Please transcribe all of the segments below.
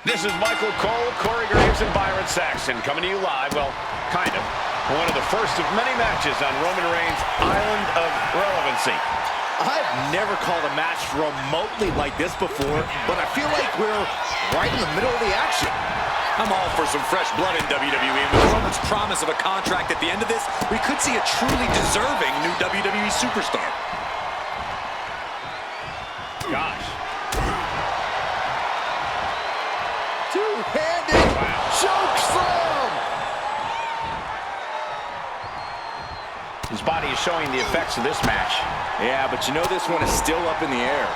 This is Michael Cole, Corey Graves, and Byron Saxton coming to you live, well, kind of, one of the first of many matches on Roman Reigns' Island of Relevancy. I've never called a match remotely like this before, but I feel like we're right in the middle of the action. I'm all for some fresh blood in WWE, and with Roman's promise of a contract at the end of this, we could see a truly deserving new WWE superstar. Gosh. Two-handed choke slam! His body is showing the effects of this match. Yeah, but you know this one is still up in the air.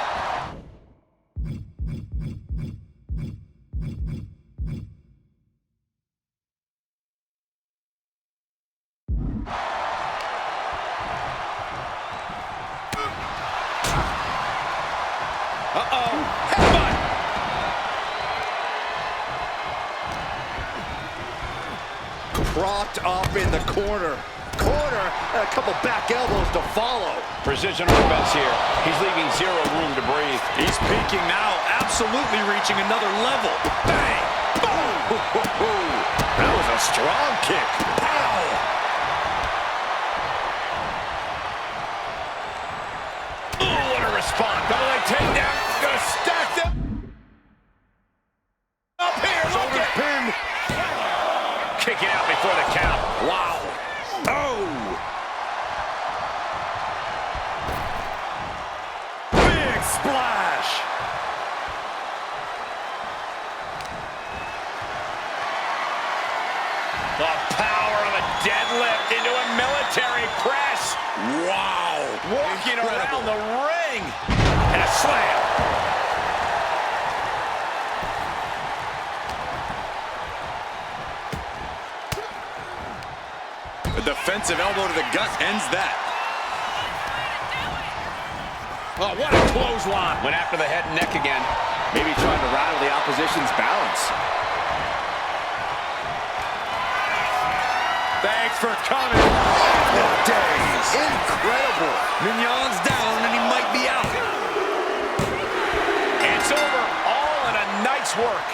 Uh-oh. Headbutt! Propped up in the corner. And a couple back elbows to follow. Precision offense here. He's leaving zero room to breathe. He's peaking now, absolutely reaching another level. Bang! Boom! That was a strong kick. Ow! Oh, what a response. Double leg takedown. Gonna stack them. Up here, look at Pin. Kicking out before the count. Wow. Oh! Big splash! The power of a deadlift into a military press. Wow! Walking Incredible. around the ring. And a slam. A defensive elbow to the gut ends that. Oh, what a clothesline. Went after the head and neck again. Maybe trying to rattle the opposition's balance. Thanks for coming. Days. Incredible. Mignon's down and he might be out. It's over. All in a night's work.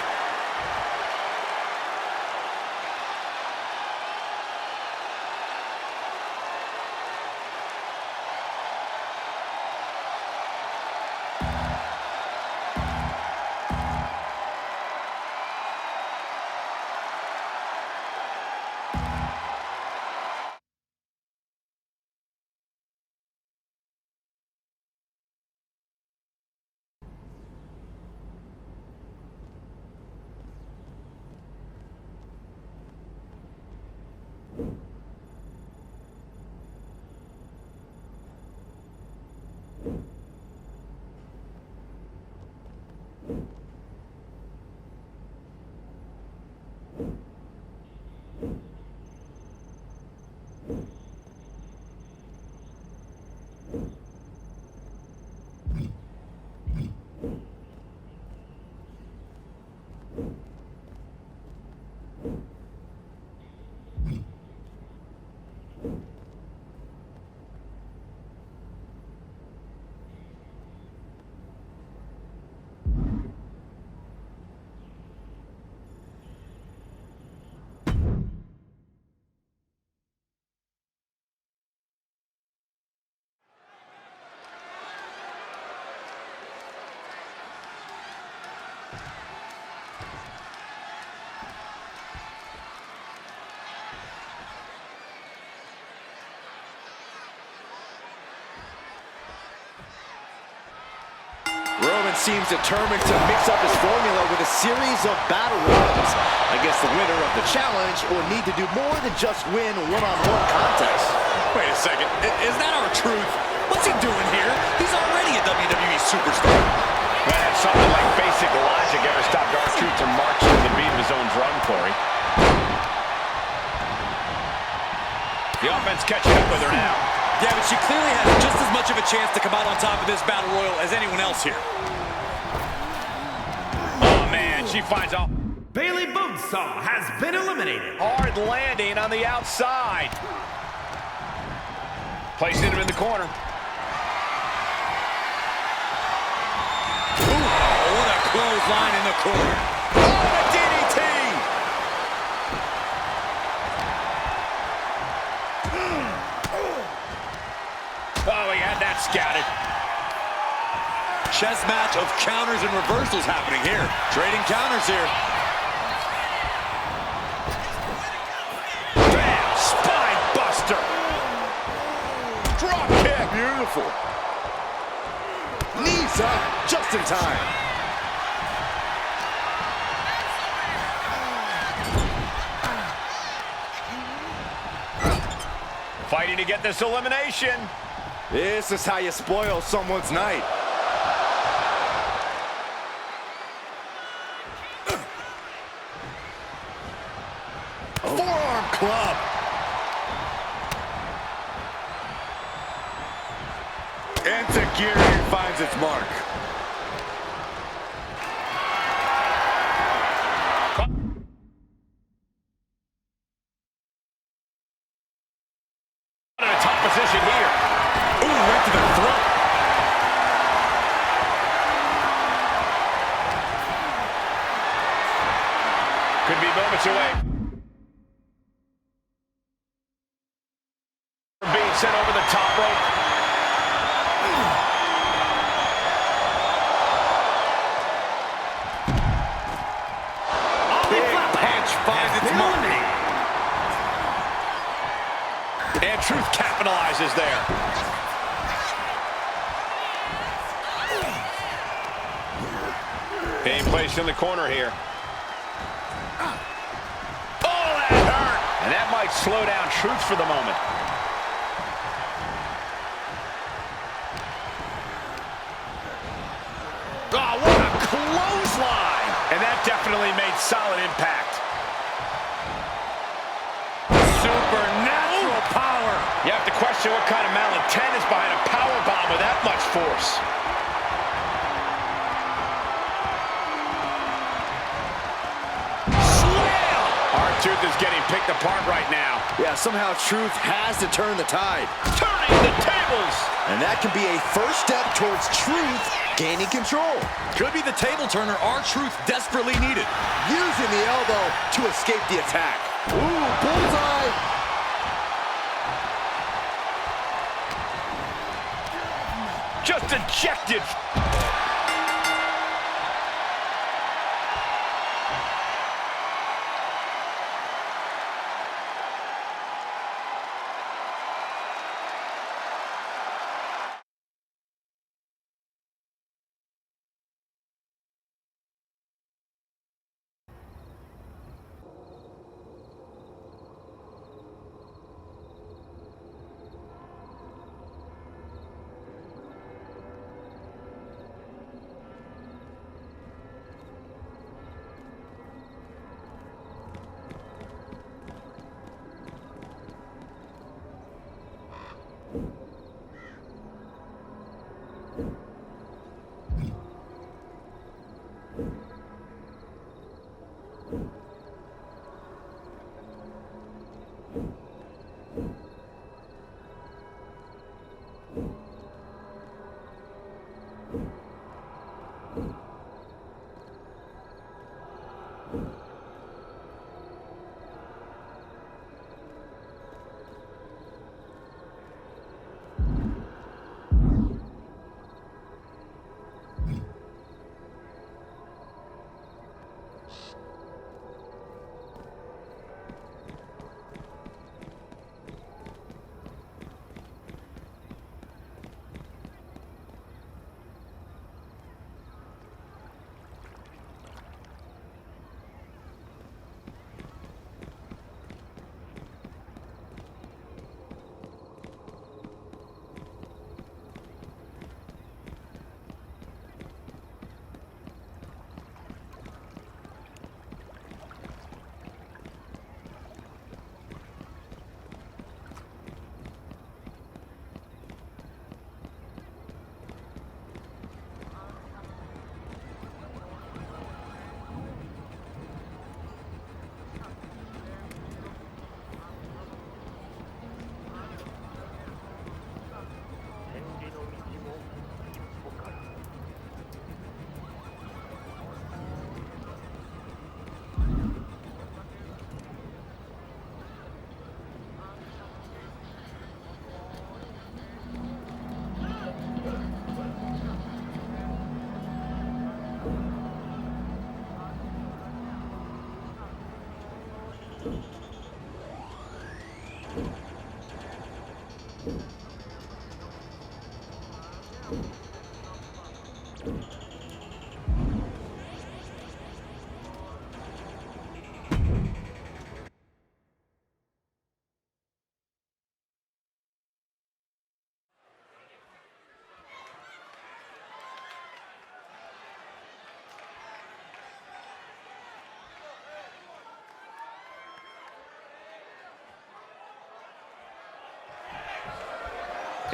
Roman seems determined to mix up his formula with a series of battle royals. I guess the winner of the challenge will need to do more than just win one-on-one contests. Wait a second. Is that our truth? What's he doing here? He's already a WWE superstar. Man, something like basic logic ever stopped our truth from marching to the beat of his own drum, Corey. The offense catching up with her now. Yeah, but she clearly has just as much of a chance to come out on top of this battle royal as anyone else here. Oh, man, she finds out. Bailey Bonesaw has been eliminated. Hard landing on the outside. Placing him in the corner. Ooh, what a clothesline in the corner. Oh! chess match of counters and reversals happening here. Trading counters here. Bam! Spine buster. Drop kick. Beautiful. Knees up just in time. Fighting to get this elimination. This is how you spoil someone's night. Forearm club. And Cesar finds its mark. In a tough position here. Ooh, right to the throat. Could be moments away from being sent over the top rope. Big punch finds its mark. And Truth capitalizes there. Being placed in the corner here. Oh, that hurt! And that might slow down Truth for the moment. Oh, what a clothesline! And that definitely made solid impact. Supernatural power. You have to question what kind of malintent is behind a power bomb with that much force. Slam! R-Truth is getting picked apart right now. Yeah, somehow Truth has to turn the tide. Turning the tables. And that can be a first step towards Truth gaining control. Could be the table turner R-Truth desperately needed. Using the elbow to escape the attack. Ooh, bullseye. Just ejected.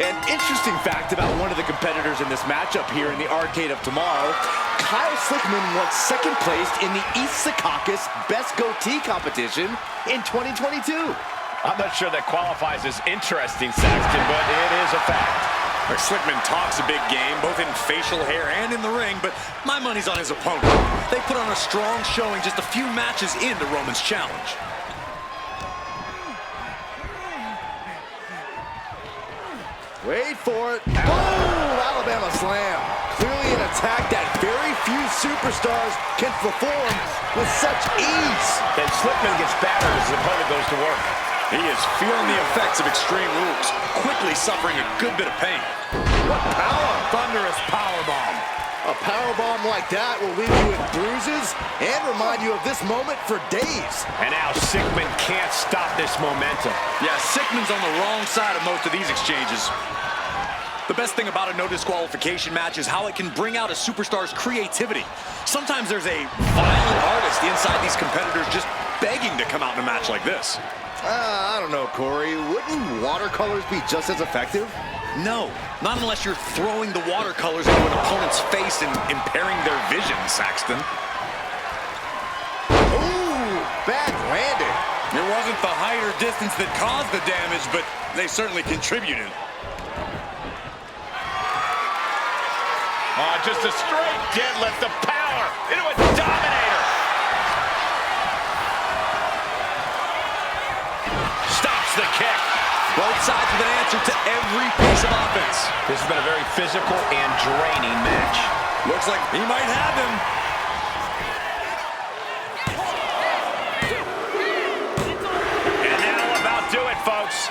An interesting fact about one of the competitors in this matchup here in the Arcade of Tomorrow, Kyle Slickman won second place in the East Secaucus Best Goatee competition in 2022. I'm not sure that qualifies as interesting, Saxton, but it is a fact. Slickman talks a big game, both in facial hair and in the ring, but my money's on his opponent. They put on a strong showing just a few matches into Roman's challenge. Wait for it. Boom! Alabama slam. Clearly an attack that very few superstars can perform with such ease. And Slickman gets battered as his opponent goes to work. He is feeling the effects of Extreme Rules, quickly suffering a good bit of pain. What power! Thunderous powerbomb. A powerbomb like that will leave you with bruises and remind you of this moment for days. And now Slickman can't stop this momentum. Yeah, Slickman's on the wrong side of most of these exchanges. The best thing about a no disqualification match is how it can bring out a superstar's creativity. Sometimes there's a violent artist inside these competitors just begging to come out in a match like this. I don't know, Corey. Wouldn't watercolors be just as effective? No, not unless you're throwing the watercolors into an opponent's face and impairing their vision, Saxton. Ooh, bad landing. It wasn't the height or distance that caused the damage, but they certainly contributed. Oh, just a straight deadlift of power into a dominator. Stops the kick. Both sides with an answer to every piece of offense. This has been a very physical and draining match. Looks like he might have him. And that'll about do it, folks.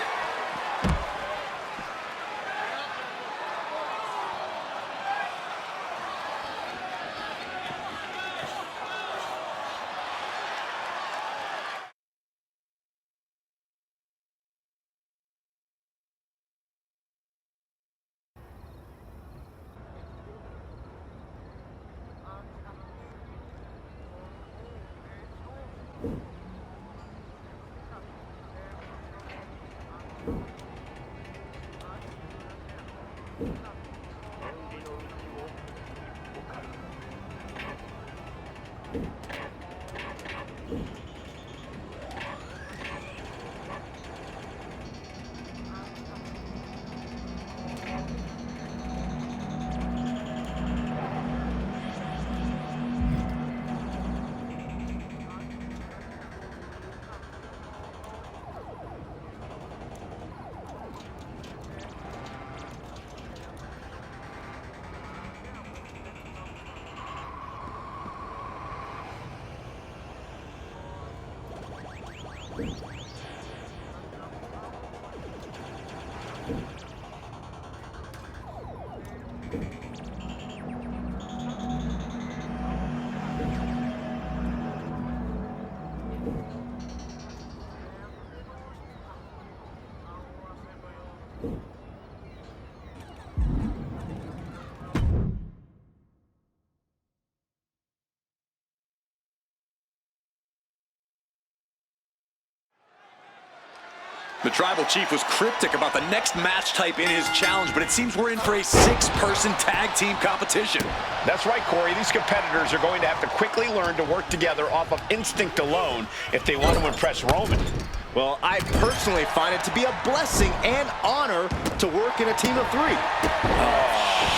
The Tribal Chief was cryptic about the next match type in his challenge, but it seems we're in for a 6-person tag team competition. That's right, Corey. These competitors are going to have to quickly learn to work together off of instinct alone if they want to impress Roman. Well, I personally find it to be a blessing and honor to work in a team of 3.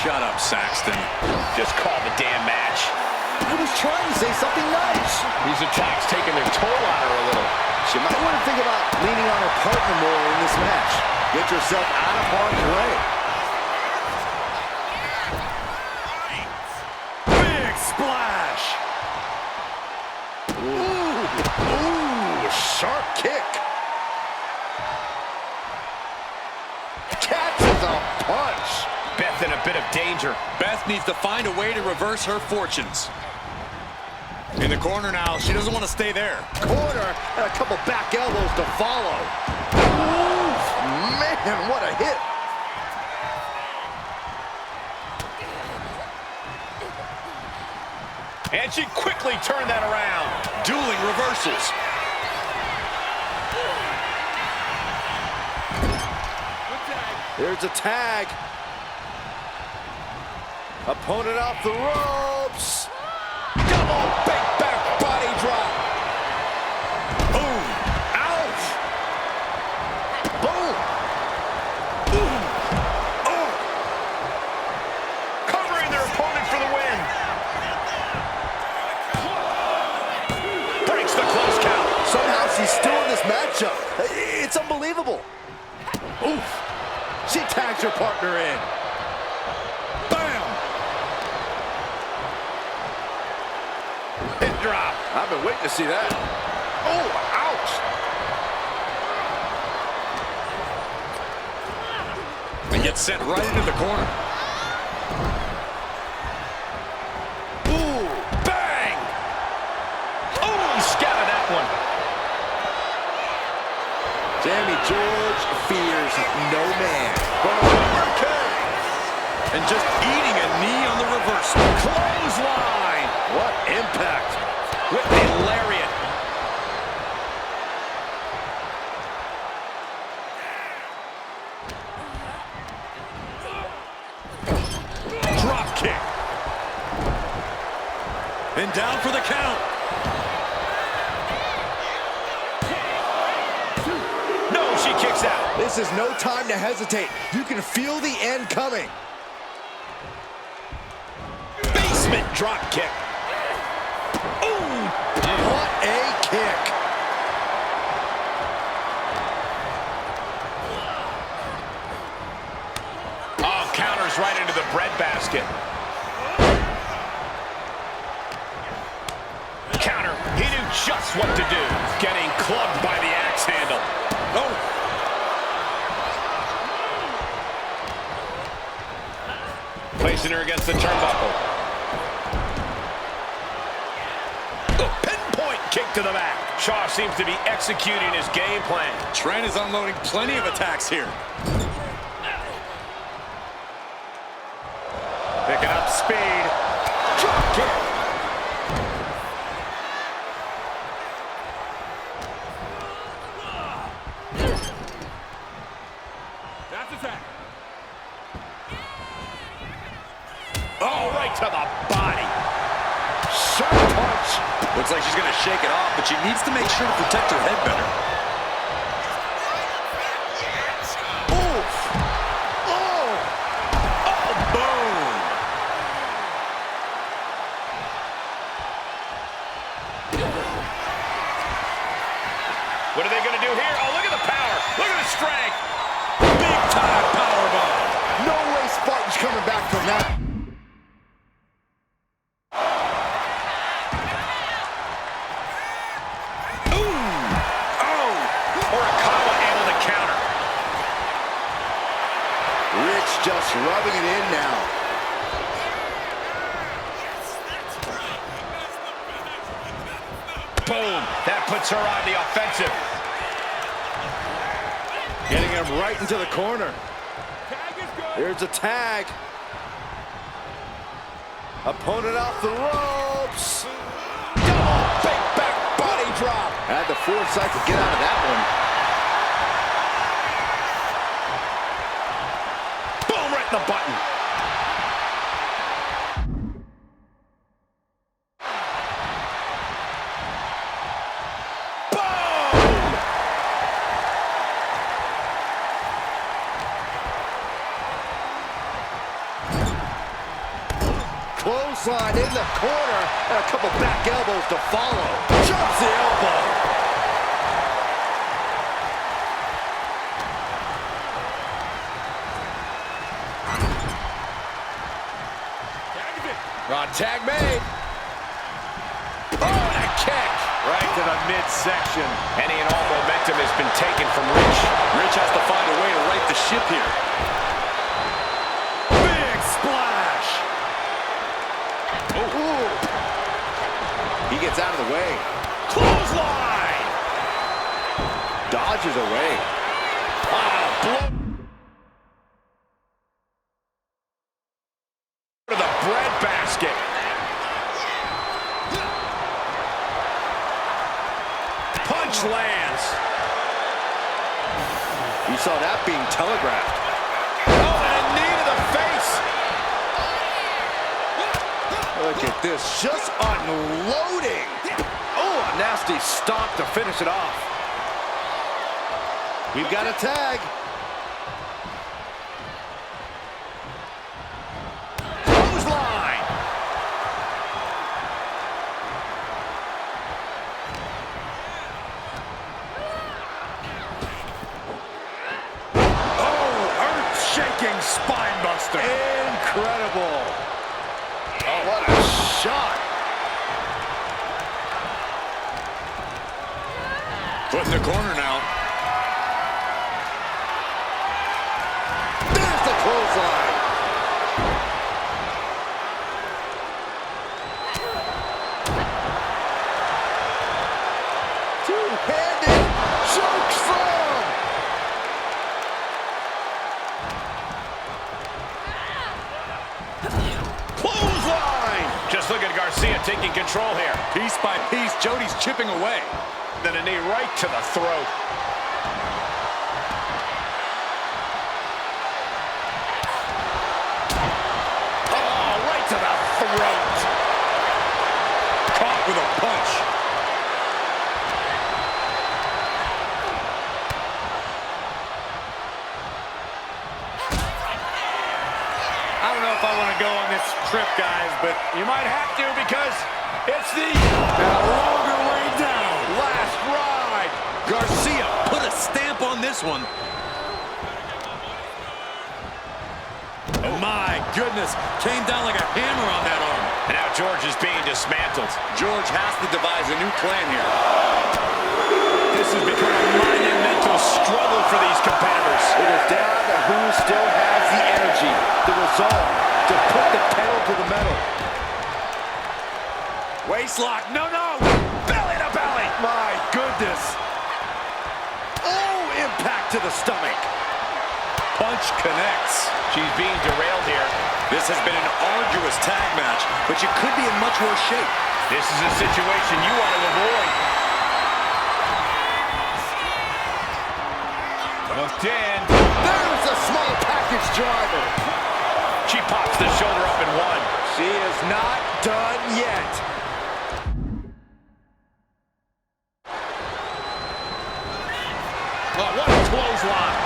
Shut up, Saxton. Just call the damn match. I was trying to say something nice. These attacks taking their toll on her a little. She might want to think about leaning on her partner more in this match. Get yourself out of harm's way. Big splash! Ooh, sharp kick. Catches a punch. Beth in a bit of danger. Beth needs to find a way to reverse her fortunes. In the corner now. She doesn't want to stay there. Corner and a couple back elbows to follow. Ooh, man, what a hit. And she quickly turned that around. Dueling reversals. There's a tag. Opponent off the ropes. Double big back body drop. Boom. Ouch. Boom. Boom. Oh. Covering their opponent for the win. Breaks the close count. Somehow she's still in this matchup. It's unbelievable. Oof. She tags her partner in. Bam! Hip drop. I've been waiting to see that. Oh, ouch! And gets sent right into the corner. Ooh, bang! Oh, he scattered that one. Sammy George fears no man. And just eating a knee on the reversal. Clothesline. What impact. With a lariat. Drop kick. And down for the count. No, she kicks out. This is no time to hesitate. You can feel the end coming. Basement drop kick. Ooh. What a kick. Oh, counters right into the breadbasket. Counter. He knew just what to do. Getting clubbed by the axe handle. Oh. Placing her against the turnbuckle. The pinpoint kick to the back. Shaw seems to be executing his game plan. Trent is unloading plenty of attacks here. Picking up speed. Drop kick. That's attack. Oh, right to the body. Sharp punch. Looks like she's going to shake it off, but she needs to make sure to protect her head better. Oof. Oh. Oh, boom. What are they going to do here? Oh, look at the power. Look at the strength. Big time powerbomb. No way Spartan's coming back from that. Just rubbing it in now. Boom. That puts her on the offensive. Getting him right into the corner. Here's a tag. Opponent off the ropes. Double big back body drop. Had the foresight to get out of that one. The button. Boom! Clothesline in the corner and a couple back elbows to follow. Jumps the elbow. Tag made. Oh, and a kick. Right to the midsection. Any and all momentum has been taken from Rich. Rich has to find a way to right the ship here. Big Ooh. He gets out of the way. Clothesline! Dodges away. Wow, blow to the bread basket. Punch lands. You saw that being telegraphed. Oh, and a knee to the face. Look at this, just unloading. Oh, a nasty stomp to finish it off. We've got a tag. Clothesline. Oh, earth-shaking spine buster. Incredible. Oh, what a shot. Put in the corner now. There's the clothesline. Two-handed choke slam. Clothesline. Just look at Garcia taking control here. Piece by piece, Jody's chipping away. Then a knee right to the throat. Oh, right to the throat. Caught with a punch. I don't know if I want to go on this trip, guys, but you might have to because it's the longer way down. Last ride. Garcia put a stamp on this one. Oh my goodness, came down like a hammer on that arm. And now George is being dismantled. George has to devise a new plan here. This has become a monumental struggle for these competitors. It is down to who still has the energy, the resolve to put the pedal to the metal. Waistlock, no. Belly to belly. My goodness. Oh, impact to the stomach. Punch connects. She's being derailed here. This has been an arduous tag match, but you could be in much worse shape. This is a situation you want to avoid. Hooked in. There's a small package driver. She pops the shoulder up in one. She is not done yet. Oh, what a clothesline.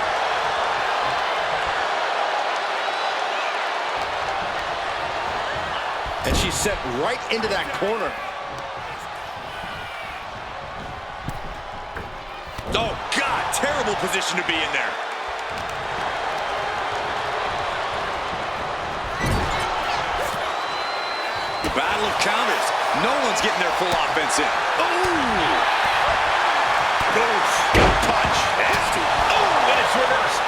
And she's set right into that corner. Oh, God, terrible position to be in there. The battle of counters. No one's getting their full offense in. Ooh. Gut punch. Nasty. Oh, and it's reversed.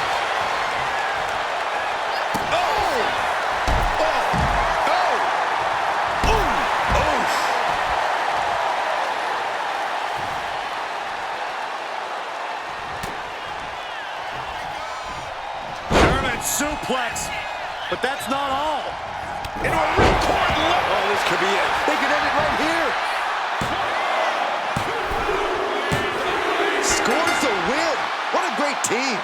Suplex, but that's not all. Into a ripcord look. Oh, this could be it. They could end it right here. Scores the win. What a great team.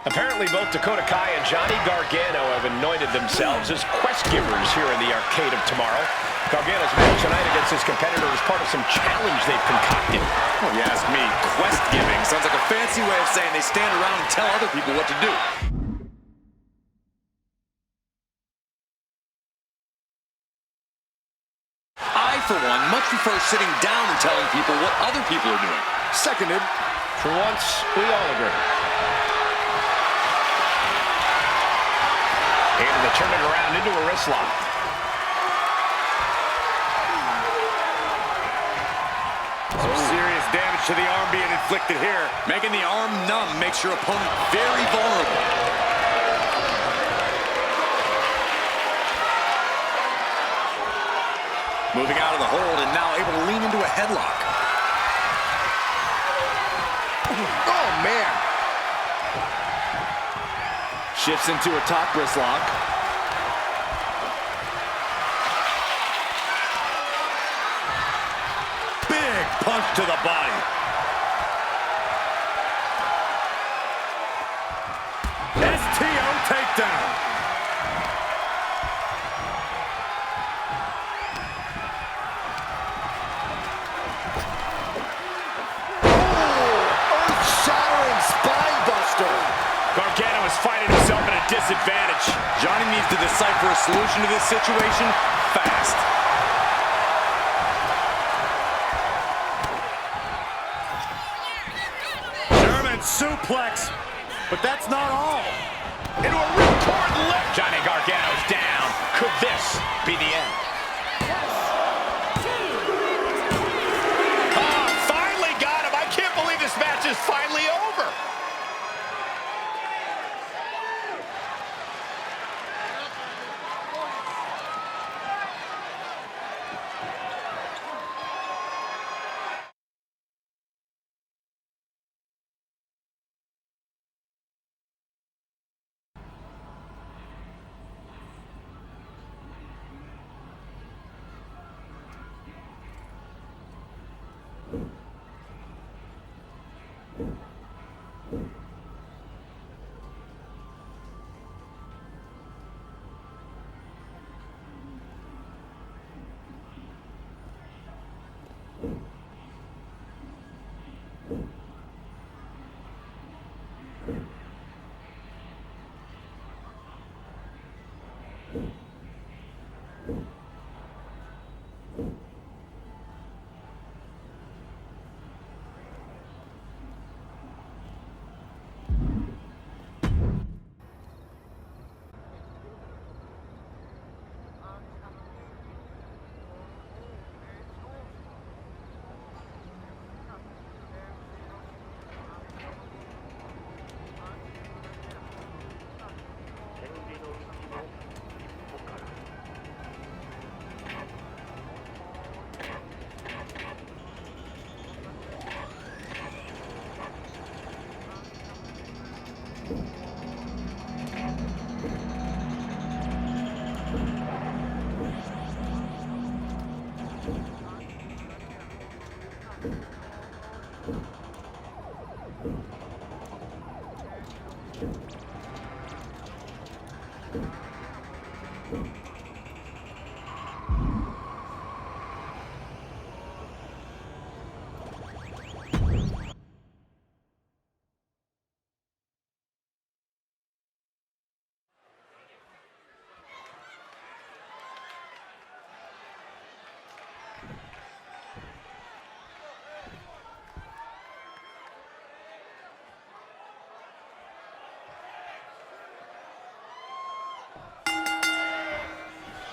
Apparently, both Dakota Kai and Johnny Gargano have anointed themselves as quest givers here in the Arcade of Tomorrow. Gargano's match tonight against his competitor is part of some challenge they've concocted. Well, you ask me, quest giving sounds like a fancy way of saying they stand around and tell other people what to do. I, for one, much prefer sitting down and telling people what other people are doing. Seconded. For once, we all agree. Able to turn it around into a wrist lock. Some serious damage to the arm being inflicted here. Making the arm numb makes your opponent very vulnerable. Moving out of the hold and now able to lean into a headlock. Oh, man. Shifts into a top wrist lock. Big punch to the body. STO takedown. Earth-shattering spine buster. Gargano is finding himself at a disadvantage. Johnny needs to decipher a solution to this situation fast. German suplex. But that's not all. Into a ripcord left. Johnny Gargano's down. Could this be the end? Finally got him. I can't believe this match is finally over.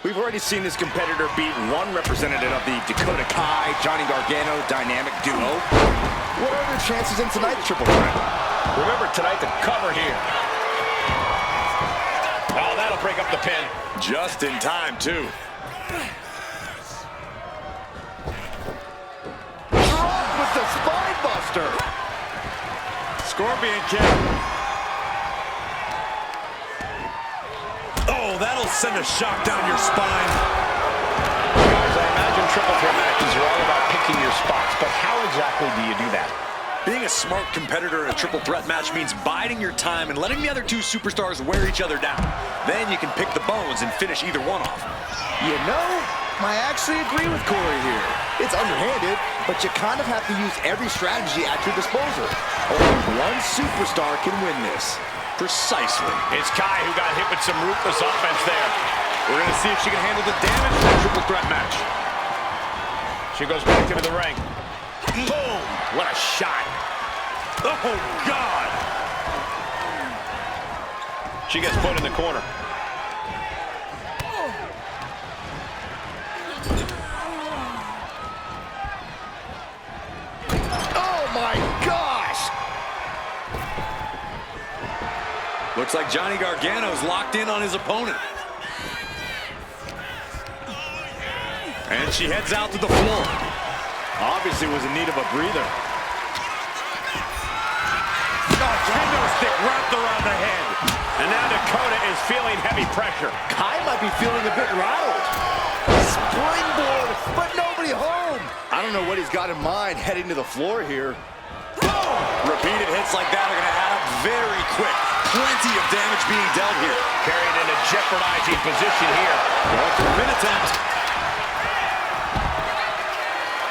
We've already seen this competitor beat one representative of the Dakota Kai, Johnny Gargano dynamic duo. What are their chances in tonight's triple threat? Remember tonight to cover here. Oh, that'll to break up the pin. Just in time, too. Drop with the spine buster. Scorpion kick. Oh, that'll send a shock down your spine. Guys, I imagine triple threat matches are all about picking your spots, but how exactly do you do that? Being a smart competitor in a triple threat match means biding your time and letting the other two superstars wear each other down. Then you can pick the bones and finish either one off. You know, I actually agree with Corey here. It's underhanded, but you kind of have to use every strategy at your disposal. Only one superstar can win this. Precisely. It's Kai who got hit with some ruthless offense there. We're going to see if she can handle the damage in that triple threat match. She goes back into the ring. Boom! What a shot. Oh, God! She gets put in the corner. Oh my gosh! Looks like Johnny Gargano's locked in on his opponent. And she heads out to the floor. Obviously was in need of a breather. Kendo stick wrapped around the head. And now Dakota is feeling heavy pressure. Kai might be feeling a bit rattled. Springboard, but nobody home. I don't know what he's got in mind heading to the floor here. Boom! Repeated hits like that are going to add up very quick. Plenty of damage being dealt here. Carried in a jeopardizing position here. Going for a pin attempt.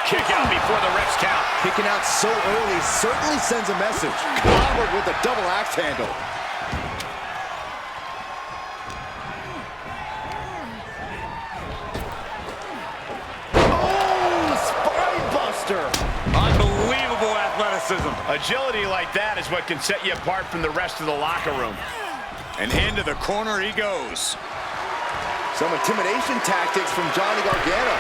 Kick out before the ref's count. Kicking out so early certainly sends a message. Clobbered with a double axe handle. Oh, spine buster. Unbelievable athleticism. Agility like that is what can set you apart from the rest of the locker room. And into the corner he goes. Some intimidation tactics from Johnny Gargano.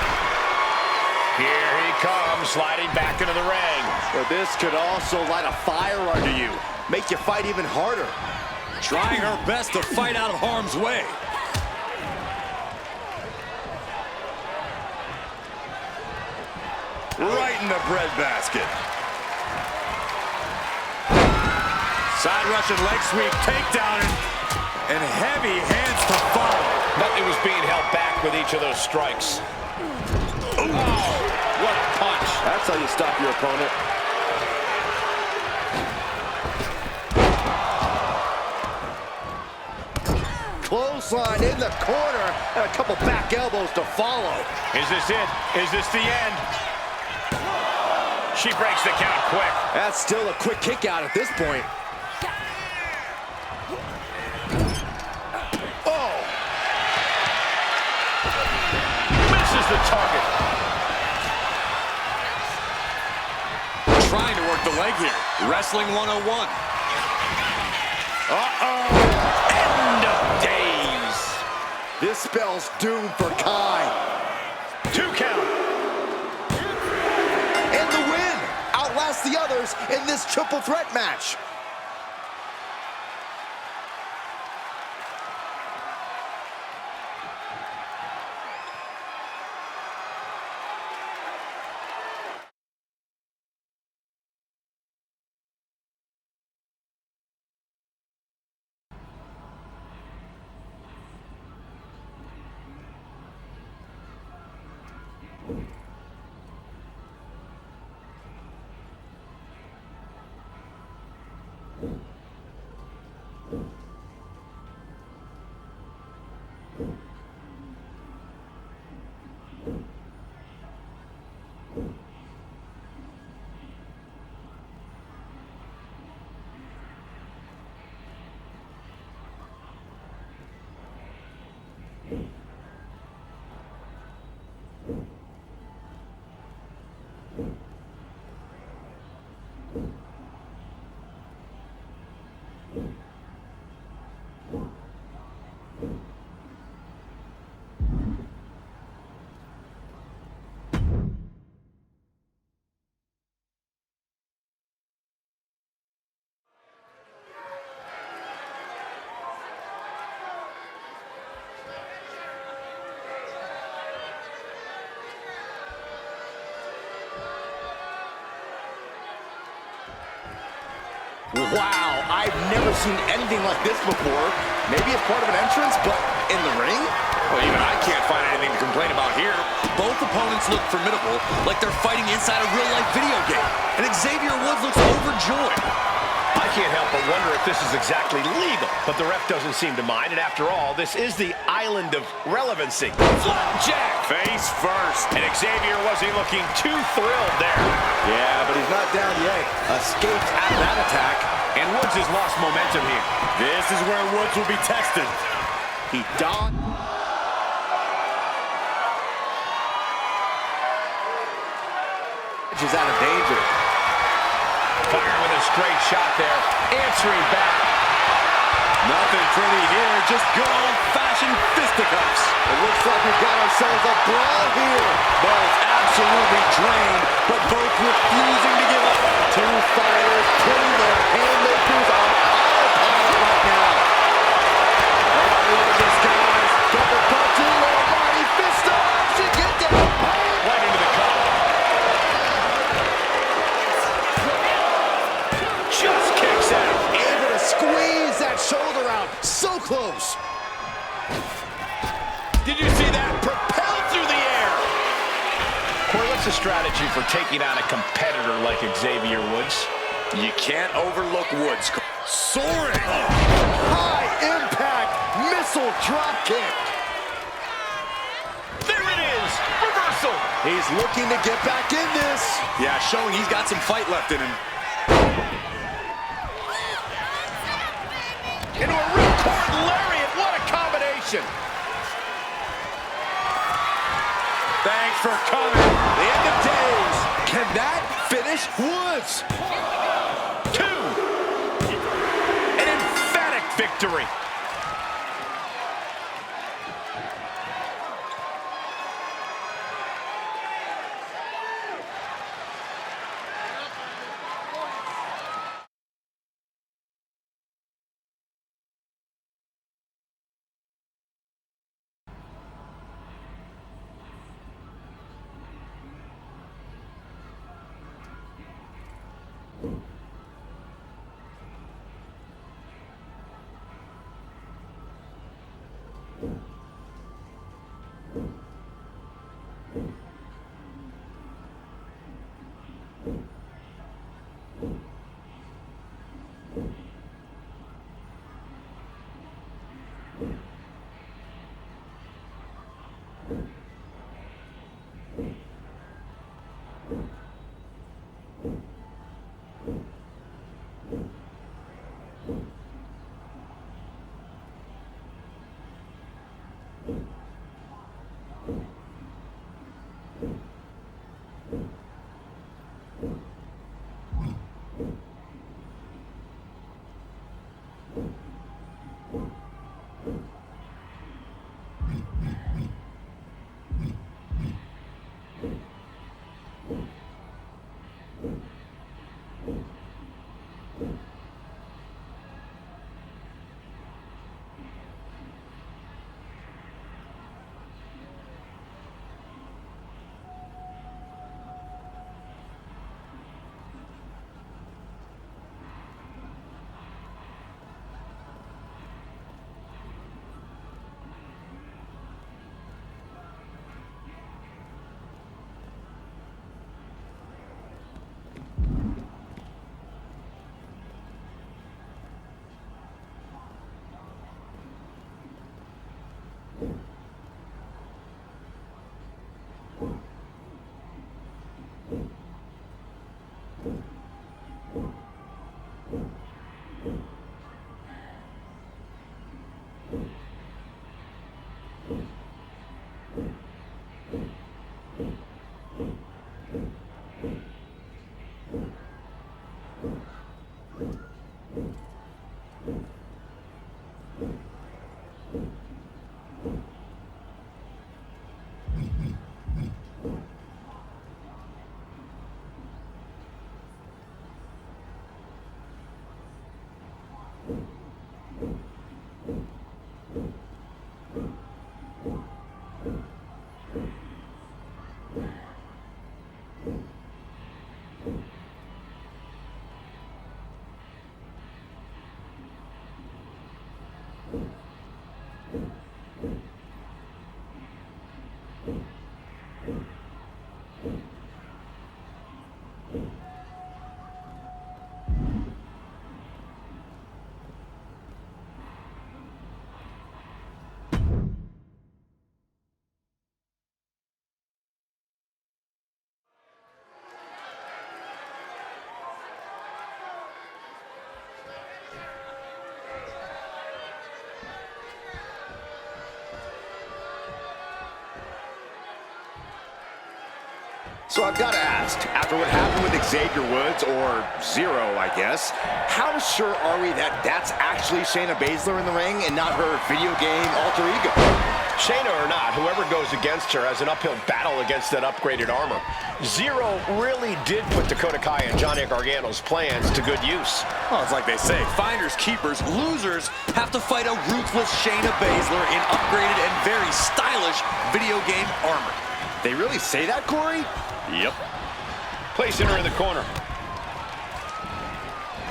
Here he comes, sliding back into the ring. But this could also light a fire under you. Make you fight even harder. Trying her best to fight out of harm's way. Right in the breadbasket. Side Russian leg sweep, takedown, and heavy hands to follow. Nothing was being held back with each of those strikes. Oh, what a punch. That's how you stop your opponent. Clothesline in the corner, and a couple back elbows to follow. Is this it? Is this the end? She breaks the count quick. That's still a quick kick out at this point. Oh! Misses the target. Trying to work the leg here. Wrestling 101. Uh-oh! End of days. This spells doom for Kai. 2 count. And the win! Outlast the others in this triple threat match. Wow, I've never seen anything like this before. Maybe it's part of an entrance, but in the ring? Well, even I can't find anything to complain about here. Both opponents look formidable, like they're fighting inside a real-life video game. And Xavier Woods looks overjoyed. I can't help but wonder if this is exactly legal, but the ref doesn't seem to mind. And after all, this is the island of relevancy. Flapjack face first. And Xavier wasn't looking too thrilled there. Yeah, but he's not down yet. Escaped out of that attack. And Woods has lost momentum here. This is where Woods will be tested. He dodged. Is out of danger. Firing with a straight shot there. Answering back. Nothing pretty here, just good old-fashioned fisticuffs. It looks like we've got ourselves a brawl here. Both absolutely drained, but both refusing to give up. Two fighters putting their haymakers on autopilot right now. Oh, I love this, guys. Double punching, lower body, fist up. Should get down. Right into the cup. Just kicks out. Able to squeeze that shoulder out. So close. Did you see that? Propelled through the air. Corey, what's the strategy for taking on a competitor like Xavier Woods? You can't overlook Woods. Soaring. High impact missile drop kick. There it is. Reversal. He's looking to get back in this. Yeah, showing he's got some fight left in him. Into a ripcord lariat. What a combination. Thanks for coming. The end of days. Can that finish Woods? 2. An emphatic victory. So I've got to ask, after what happened with Xavier Woods, or Zero, I guess, how sure are we that that's actually Shayna Baszler in the ring and not her video game alter ego? Shayna or not, whoever goes against her has an uphill battle against that upgraded armor. Zero really did put Dakota Kai and Johnny Gargano's plans to good use. Well, it's like they say, finders, keepers, losers have to fight a ruthless Shayna Baszler in upgraded and very stylish video game armor. They really say that, Corey? Yep. Placing her in the corner.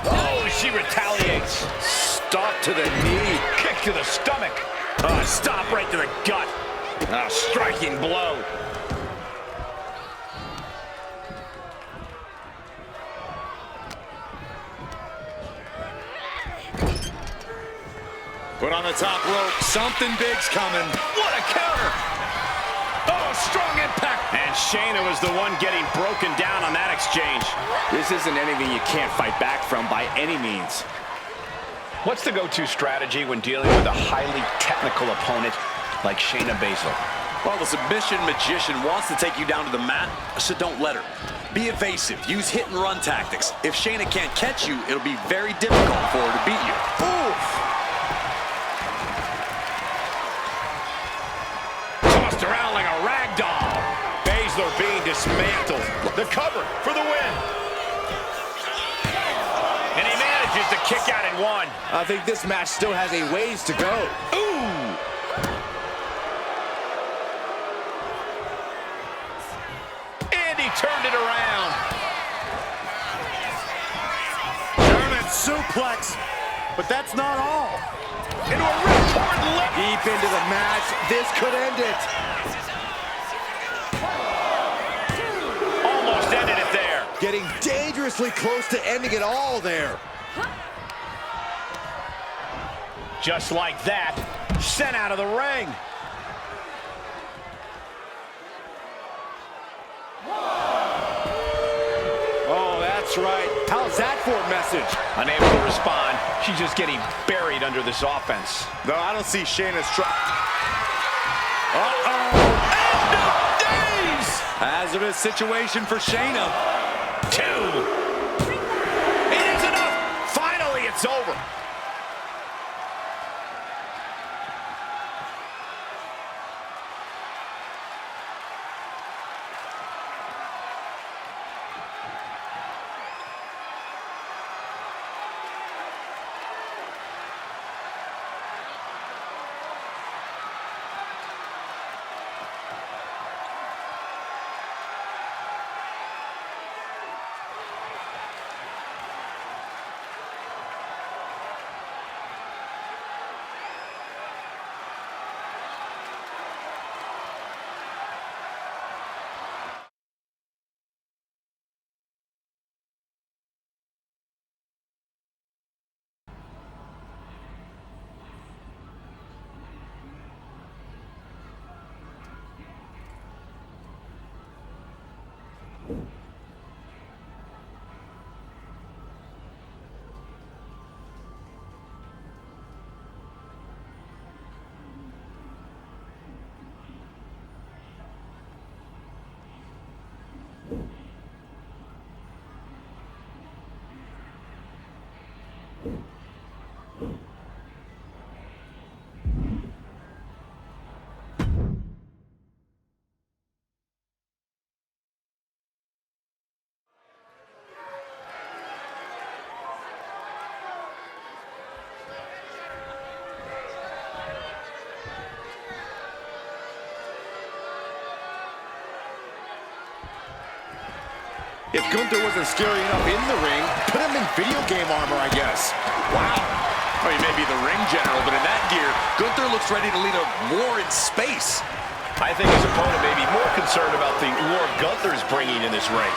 Oh, she retaliates. Stop to the knee. Kick to the stomach. Stop right to the gut. A striking blow. Put on the top rope. Something big's coming. What a counter. Oh, strong impact. And Shayna was the one getting broken down on that exchange. This isn't anything you can't fight back from by any means. What's the go-to strategy when dealing with a highly technical opponent like Shayna Baszler? Well, the submission magician wants to take you down to the mat, so don't let her. Be evasive. Use hit-and-run tactics. If Shayna can't catch you, it'll be very difficult for her to beat you. Oof. Tossed around like a rag doll. Baszler being dismantled. The cover for the win. And he manages to kick out in one. I think this match still has a ways to go. Ooh. And he turned it around. German suplex. But that's not all. Into a ripcord left. Deep into the match. This could end it. Almost ended it there. Getting dangerously close to ending it all there. Just like that, sent out of the ring. Oh, that's right. How's that for a message? Unable to respond. She's just getting buried under this offense. No, I don't see Shayna's try. End of days! Hazardous situation for Shayna. 2. It is enough. Finally, it's over. If Gunther wasn't scary enough in the ring, put him in video game armor, I guess. Wow. Well, he may be the ring general, but in that gear, Gunther looks ready to lead a war in space. I think his opponent may be more concerned about the lure Gunther's bringing in this ring.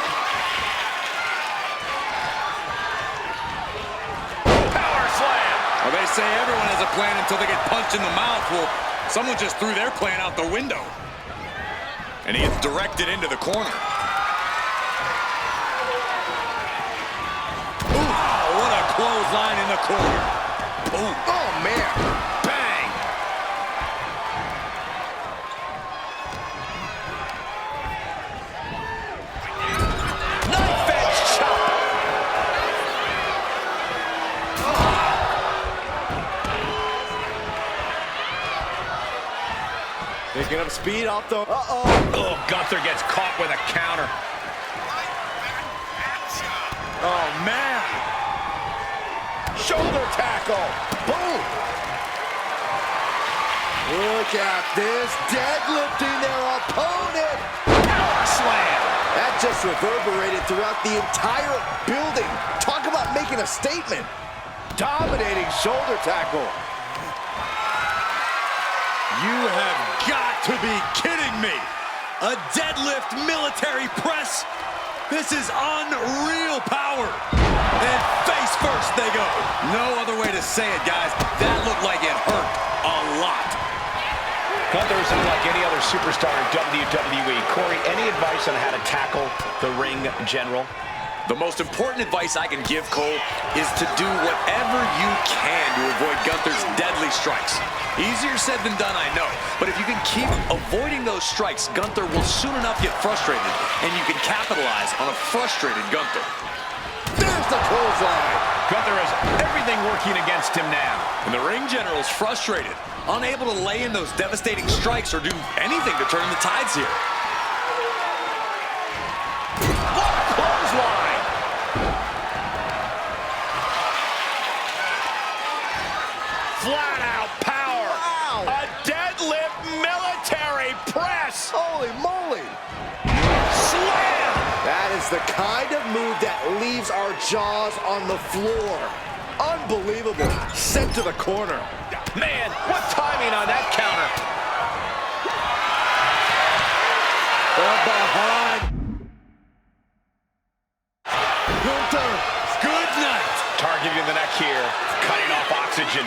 Power slam! Well, they say everyone has a plan until they get punched in the mouth. Well, someone just threw their plan out the window. And he gets directed into the corner. Ooh, what a clothesline in the corner. Ooh. Oh, man. Bang! Knife edge chop! Picking up speed off the... Oh, Gunther gets caught with a counter. Oh, man. Shoulder tackle. Boom. Look at this. Deadlifting their opponent. Power slam! That just reverberated throughout the entire building. Talk about making a statement. Dominating shoulder tackle. You have got to be kidding me! A deadlift military press? This is unreal power! And face first they go. No other way to say it, guys. That looked like it hurt a lot. Gunther's unlike any other superstar in WWE. Corey, any advice on how to tackle the ring general? The most important advice I can give, Cole, is to do whatever you can to avoid Gunther's deadly strikes. Easier said than done, I know. But if you can keep avoiding those strikes, Gunther will soon enough get frustrated, and you can capitalize on a frustrated Gunther. There's the clothesline. Gunther has everything working against him now. And the ring general's frustrated, unable to lay in those devastating strikes or do anything to turn the tides here. What a clothesline! Flat out power. Wow. A deadlift military press. Holy moly. Slam! That is the kind of move that leaves our jaws on the floor. Unbelievable. Sent to the corner. Man, what timing on that counter. From behind. Gunther. Good night. Targeting the neck here. Cutting off oxygen.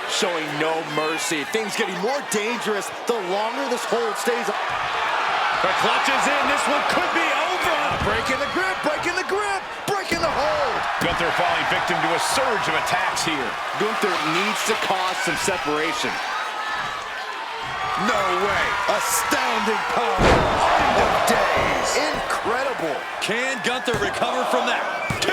Showing no mercy. Things getting more dangerous the longer this hold stays. The clutch is in. This one could be over. Breaking the grip, breaking the grip, breaking the hold. Gunther falling victim to a surge of attacks here. Gunther needs to cause some separation. No way. Astounding power. End of days. Incredible. Can Gunther recover from that? 2.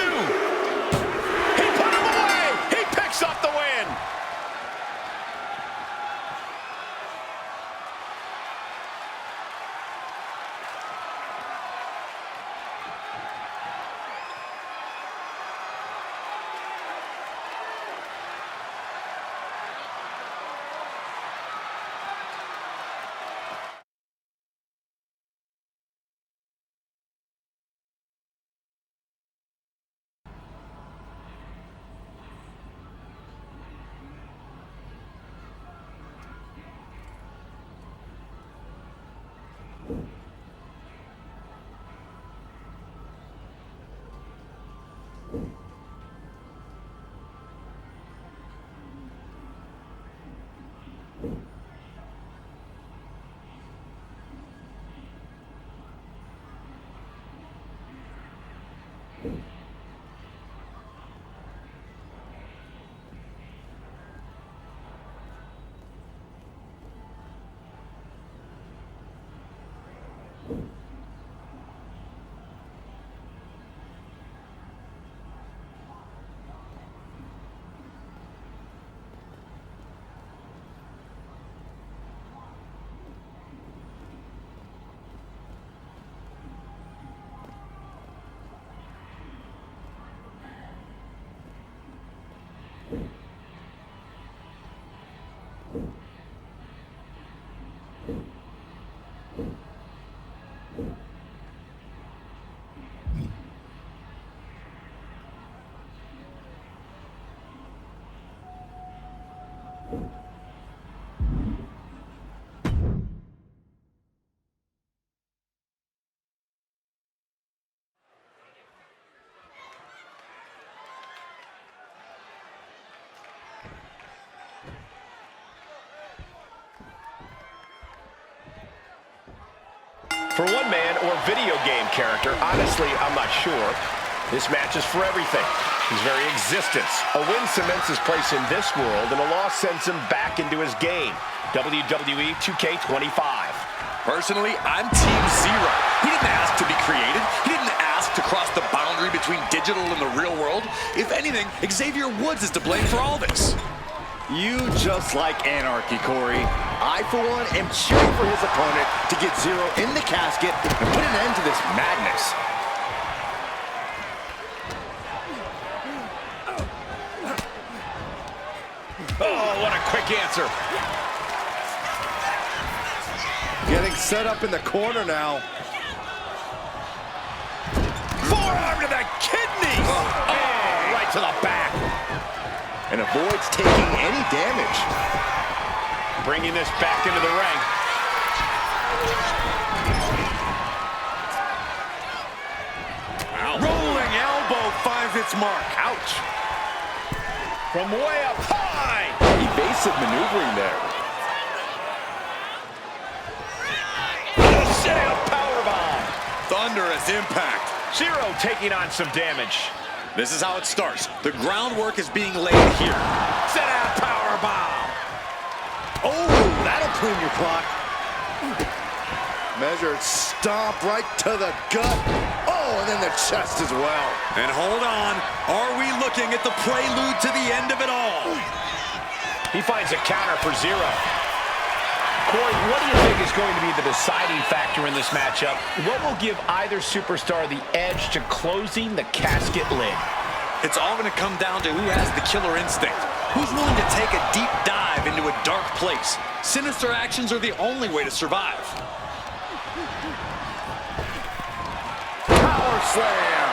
For one man or video game character, honestly, I'm not sure. This match is for everything. His very existence. A win cements his place in this world, and a loss sends him back into his game. WWE 2K25. Personally, I'm Team Zero. He didn't ask to be created. He didn't ask to cross the boundary between digital and the real world. If anything, Xavier Woods is to blame for all this. You just like anarchy, Corey. I, for one, am cheering for his opponent to get Zero in the casket and put an end to this madness. Oh, what a quick answer. Getting set up in the corner now. Forearm to the kidney! Oh, right to the back. And avoids taking any damage. Bringing this back into the ring. Rolling elbow finds its mark. Ouch. From way up high. Evasive maneuvering there. Set out powerbomb. Thunderous impact. Zero taking on some damage. This is how it starts. The groundwork is being laid here. Set out powerbomb. Oh, that'll clean your clock. Measured stomp right to the gut. Oh, and then the chest as well. And hold on. Are we looking at the prelude to the end of it all? He finds a counter for Zero. Corey, what do you think is going to be the deciding factor in this matchup? What will give either superstar the edge to closing the casket lid? It's all going to come down to who has the killer instinct. Who's willing to take a deep dive into a dark place? Sinister actions are the only way to survive. Power slam.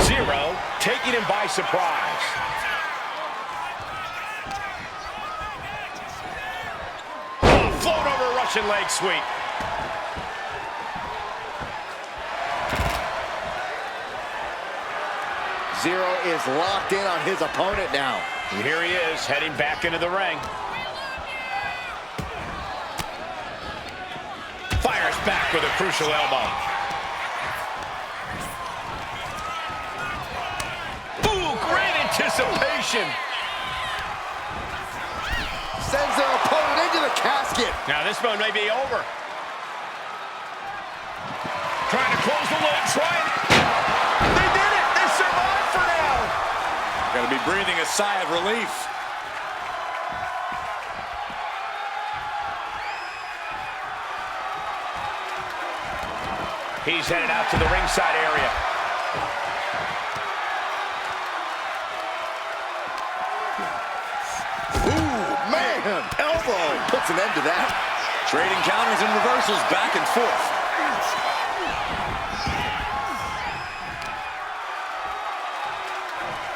Zero taking him by surprise. Oh, float over Russian leg sweep. Zero is locked in on his opponent now. And here he is, heading back into the ring. Fires back with a crucial elbow. Ooh, great anticipation. Sends their opponent into the casket. Now this one may be over. Trying to close the lid, trying. They did it! They survived for now! Got to be breathing a sigh of relief. He's headed out to the ringside area. Ooh, man, elbow. Puts an end to that. Trading counters and reversals back and forth.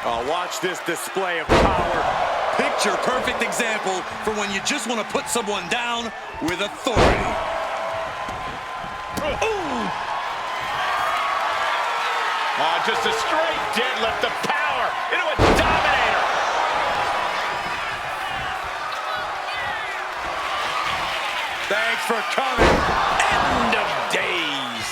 Oh, watch this display of power. Picture perfect example for when you just want to put someone down with authority. Ooh! Oh, just a straight deadlift of power into a dominator. Thanks for coming. End of days.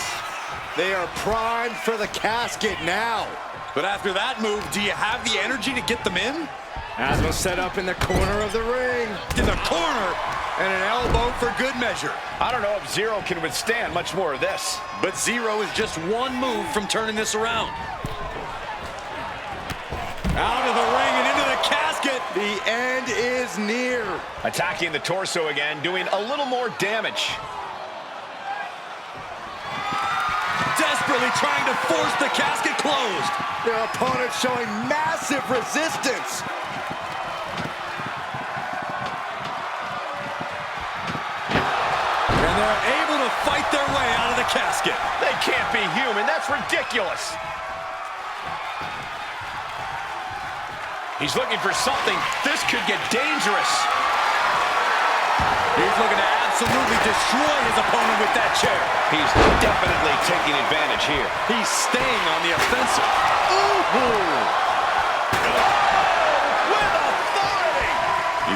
They are primed for the casket now. But after that move, do you have the energy to get them in? As was set up in the corner of the ring. In the corner, and an elbow for good measure. I don't know if Zero can withstand much more of this. But Zero is just one move from turning this around. Out of the ring and into the casket. The end is near. Attacking the torso again, doing a little more damage. Desperately trying to force the casket closed. Their opponent showing massive resistance. And they're able to fight their way out of the casket. They can't be human. That's ridiculous. He's looking for something. This could get dangerous. He's looking to absolutely destroy his opponent with that chair. He's definitely taking advantage here. He's staying on the offensive. Ooh. Oh, with authority. He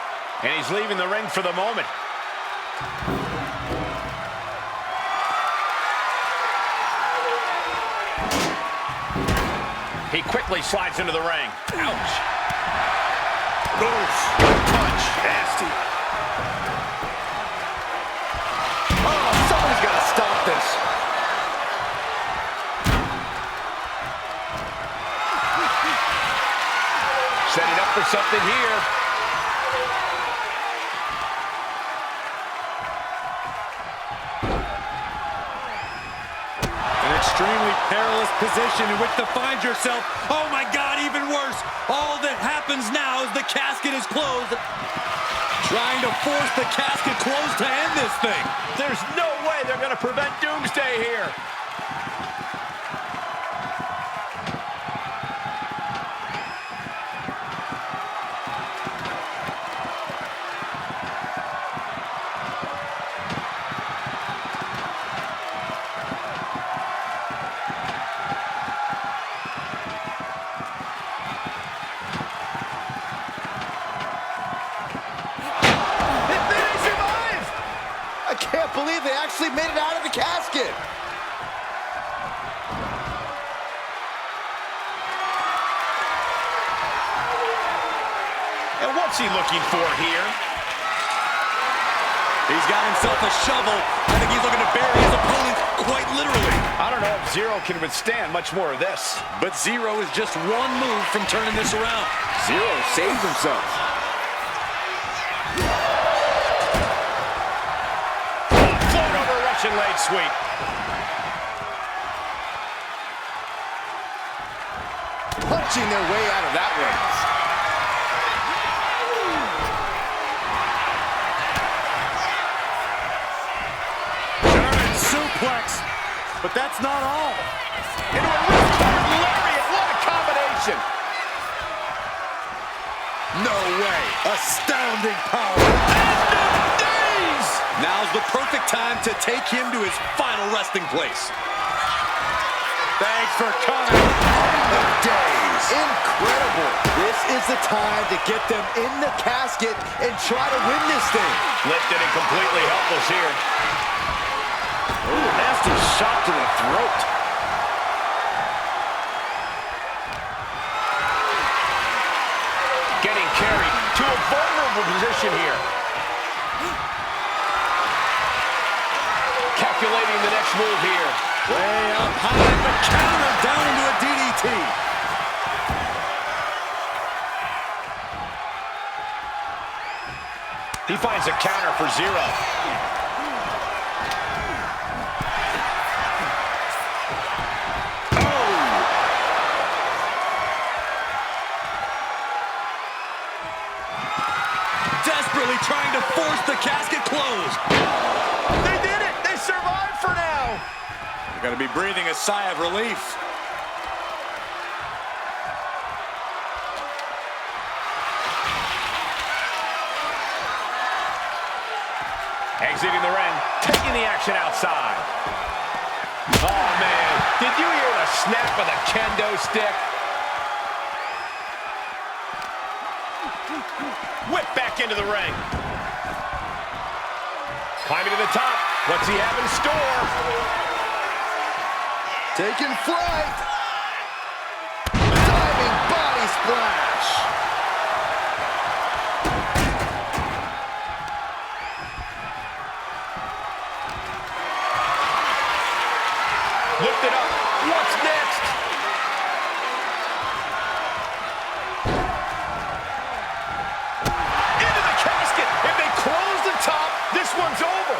And he's leaving the ring for the moment. He quickly slides into the ring. Ouch. Oof. Good punch. Nasty. Oh, somebody's got to stop this. Setting up for something here. An extremely perilous position in which to find yourself. Oh my God, even worse. All that happens now is the casket is closed. Trying to force the casket closed to end this thing. There's no way they're going to prevent Doomsday here. I can't believe they actually made it out of the casket. And what's he looking for here? He's got himself a shovel. I think he's looking to bury his opponent quite literally. I don't know if Zero can withstand much more of this. But Zero is just one move from turning this around. Zero saves himself. Float over Russian leg sweep. Punching their way out of that one. German suplex. But that's not all. Into a ripcord lariat. What a combination. No way. Astounding power. Knees. Now's the perfect time to take him to his final resting place. Thanks for coming. The days. Incredible. This is the time to get them in the casket and try to win this thing. Lifted and completely helpless here. Ooh, nasty shot to the throat. Getting carried to a vulnerable position here. Calculating the next move here. Way up high, the counter down into a DDT. He finds a counter for Zero. Desperately trying to force the casket closed. They did it! They survived for now! They're going to be breathing a sigh of relief. Exiting the ring, taking the action outside. Oh, man. Did you hear the snap of the kendo stick? Whip back into the ring. Climbing to the top. What's he have in store? Taking flight. Diving body splash. Lift it up. What's next? Into the casket. If they close the top, this one's over.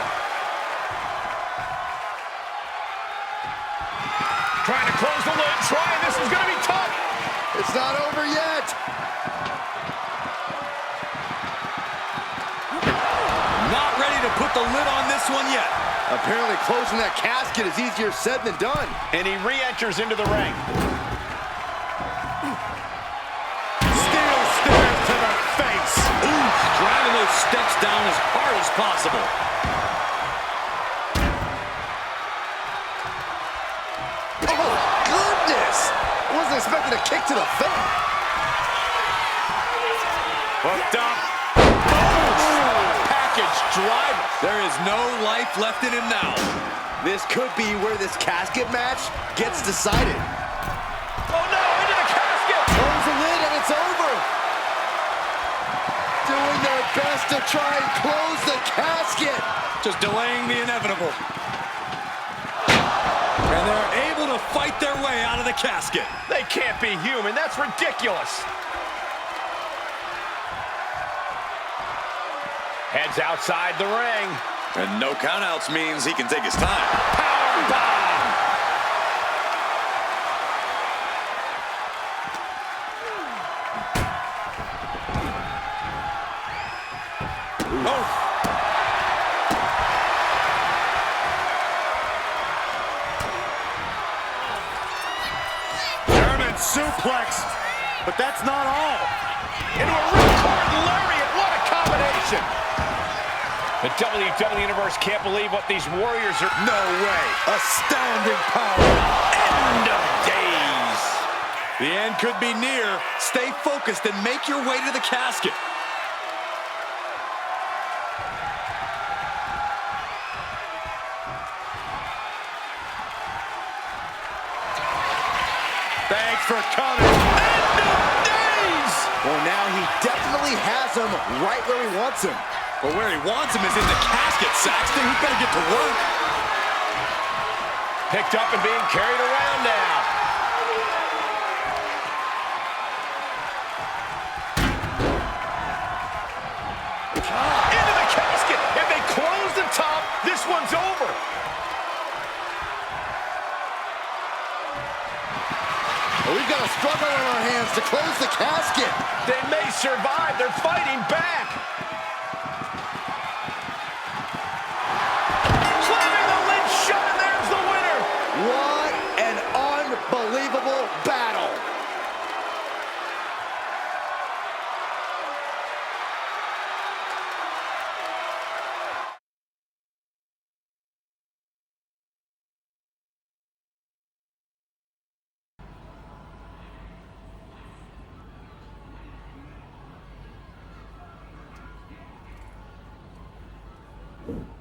Trying to close the lid. Trying. This is going to be tough. It's not over yet. Not ready to put the lid on this one yet. Apparently closing that casket is easier said than done. And he re-enters into the ring. Steel stairs to the face. Ooh, driving those steps down as hard as possible. Oh, goodness. I wasn't expecting a kick to the face. Hooked up. Boom! driver. There is no life left in him now. This could be where this casket match gets decided. Oh no, into the casket! Close the lid and it's over. Doing their best to try and close the casket. Just delaying the inevitable. And they're able to fight their way out of the casket. They can't be human. That's ridiculous. Heads outside the ring. And no countouts means he can take his time. Power bomb! Oh! German suplex, but that's not all. Into a ripcord lariat. What a combination. The WWE Universe can't believe what these Warriors are. No way. Astounding power. End of days. The end could be near. Stay focused and make your way to the casket. Thanks for coming. End of days. Well, now he definitely has him right where he wants him. But where he wants him is in the casket, Saxton. He better get to work. Picked up and being carried around now. Into the casket. If they close the top, this one's over. Well, we've got a struggle on our hands to close the casket. They may survive. They're fighting back. Slamming the lid shut, and there's the winner. What an unbelievable battle. You